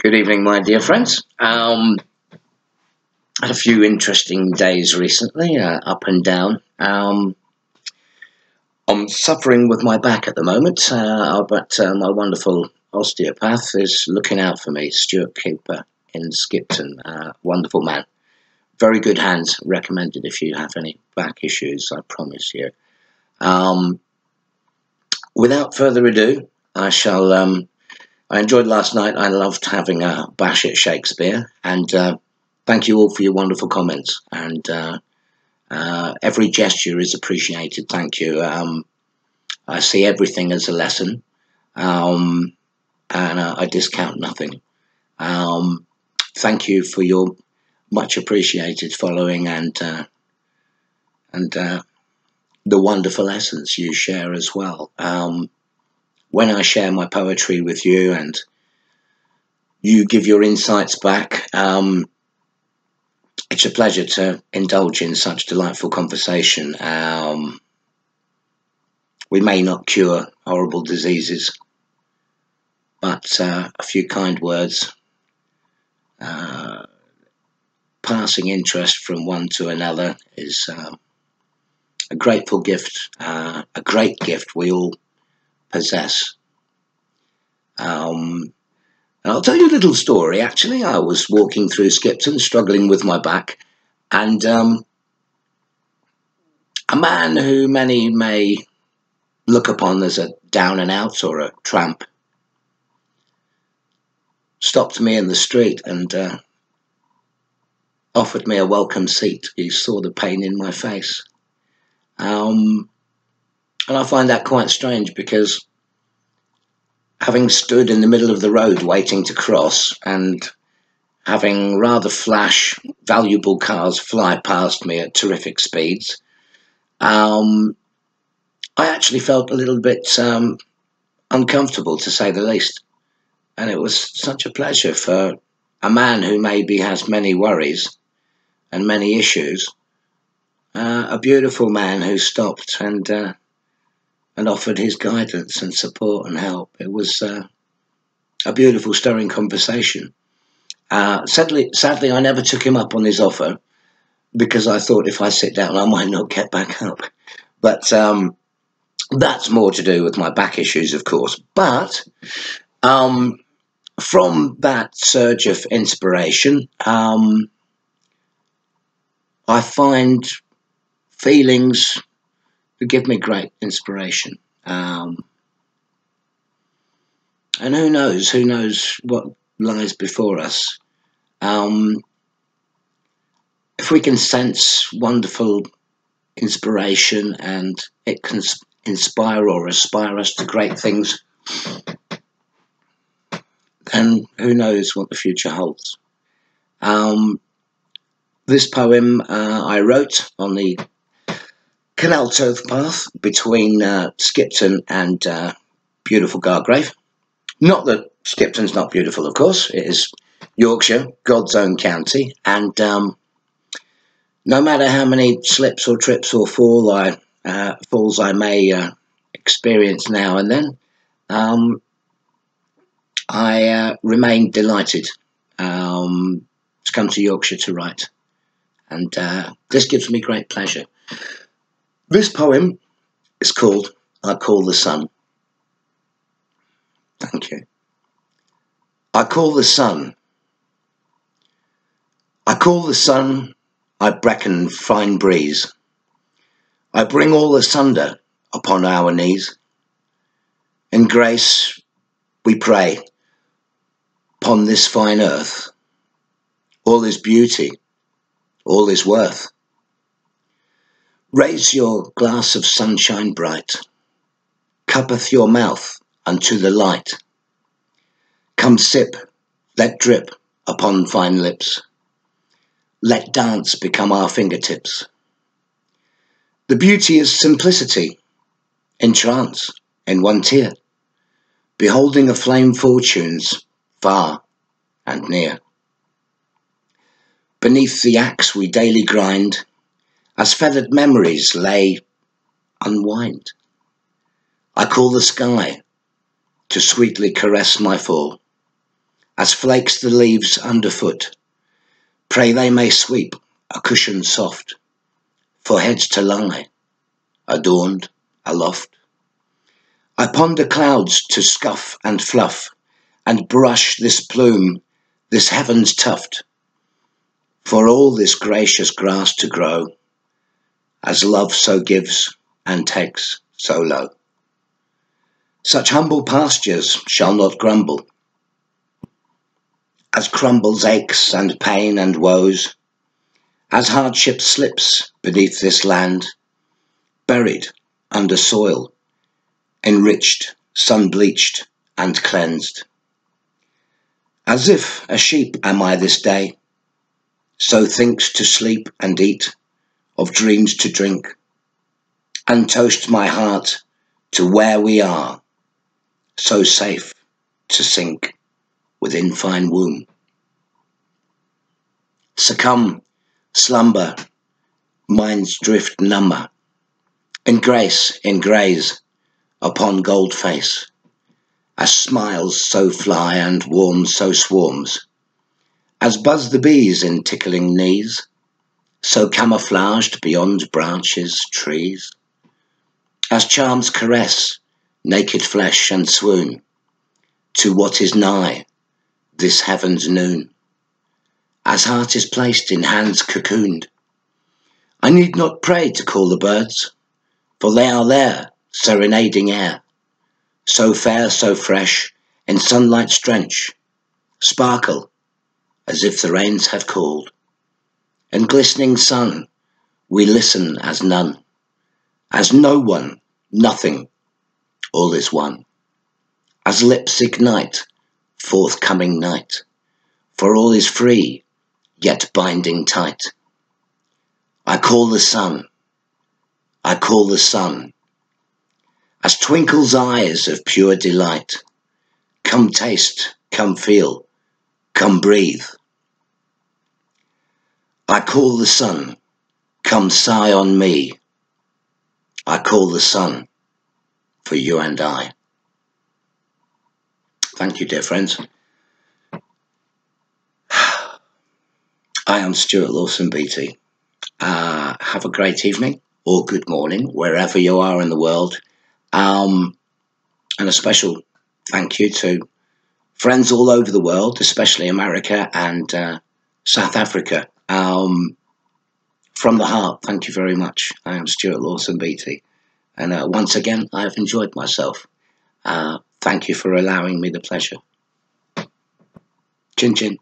Good evening, my dear friends. Had a few interesting days recently, up and down. I'm suffering with my back at the moment, but my wonderful osteopath is looking out for me, Stuart Cooper in Skipton. Wonderful man. Very good hands. Recommended if you have any back issues, I promise you. Without further ado, I enjoyed last night. I loved having a bash at Shakespeare, and thank you all for your wonderful comments. And every gesture is appreciated. Thank you. I see everything as a lesson, and I discount nothing. Thank you for your much appreciated following and the wonderful lessons you share as well. When I share my poetry with you and you give your insights back, it's a pleasure to indulge in such delightful conversation. We may not cure horrible diseases, but a few kind words, passing interest from one to another is a grateful gift, a great gift we all possess. And I'll tell you a little story. Actually, I was walking through Skipton, struggling with my back, and a man who many may look upon as a down and out or a tramp stopped me in the street and offered me a welcome seat. He saw the pain in my face. And I find that quite strange, because having stood in the middle of the road waiting to cross and having rather flash, valuable cars fly past me at terrific speeds, I actually felt a little bit uncomfortable, to say the least. And it was such a pleasure for a man who maybe has many worries and many issues, a beautiful man who stopped and offered his guidance and support and help. It was a beautiful, stirring conversation. Sadly, I never took him up on his offer, because I thought if I sit down, I might not get back up. But that's more to do with my back issues, of course. But from that surge of inspiration, I find feelings that give me great inspiration. And who knows what lies before us. If we can sense wonderful inspiration and it can inspire or aspire us to great things, then who knows what the future holds. This poem I wrote on the canal towpath between Skipton and beautiful Gargrave. Not that Skipton's not beautiful, of course. It is Yorkshire, God's own county, and no matter how many slips or trips or falls I may experience now and then, I remain delighted to come to Yorkshire to write, and this gives me great pleasure. This poem is called I Call the Sun. Thank you. I call the sun. I call the sun, I beckon fine breeze. I bring all asunder upon our knees. In grace we pray upon this fine earth. All is beauty, all is worth. Raise your glass of sunshine bright. Cuppeth your mouth unto the light. Come sip, let drip upon fine lips. Let dance become our fingertips. The beauty is simplicity, in trance, in one tear, beholding a flame fortunes far and near. Beneath the axe we daily grind, as feathered memories lay unwind. I call the sky to sweetly caress my fall, as flakes the leaves underfoot. Pray they may sweep a cushion soft, for heads to lie, adorned, aloft. I ponder clouds to scuff and fluff, and brush this plume, this heaven's tuft, for all this gracious grass to grow, as love so gives and takes so low. Such humble pastures shall not grumble, as crumbles aches and pain and woes, as hardship slips beneath this land, buried under soil, enriched, sun-bleached and cleansed. As if a sheep am I this day, so thinks to sleep and eat, of dreams to drink, and toast my heart to where we are, so safe to sink within fine womb. Succumb, slumber, minds drift number, in graze upon gold face, as smiles so fly and warmth so swarms, as buzz the bees in tickling knees, so camouflaged beyond branches, trees, as charms caress naked flesh and swoon, to what is nigh this heaven's noon, as heart is placed in hands cocooned. I need not pray to call the birds, for they are there, serenading air, so fair, so fresh, in sunlight's drench, sparkle as if the rains have called. In glistening sun we listen as none, as no one, nothing, all is one, as lips ignite forthcoming night, for all is free, yet binding tight. I call the sun, I call the sun, as twinkles eyes of pure delight. Come taste, come feel, come breathe. I call the sun, come sigh on me. I call the sun for you and I. Thank you, dear friends. I am Stuart Lawson Beattie. Have a great evening or good morning, wherever you are in the world. And a special thank you to friends all over the world, especially America and South Africa. From the heart, thank you very much. I am Stuart Lawson Beattie. And once again, I have enjoyed myself. Thank you for allowing me the pleasure. Chin chin.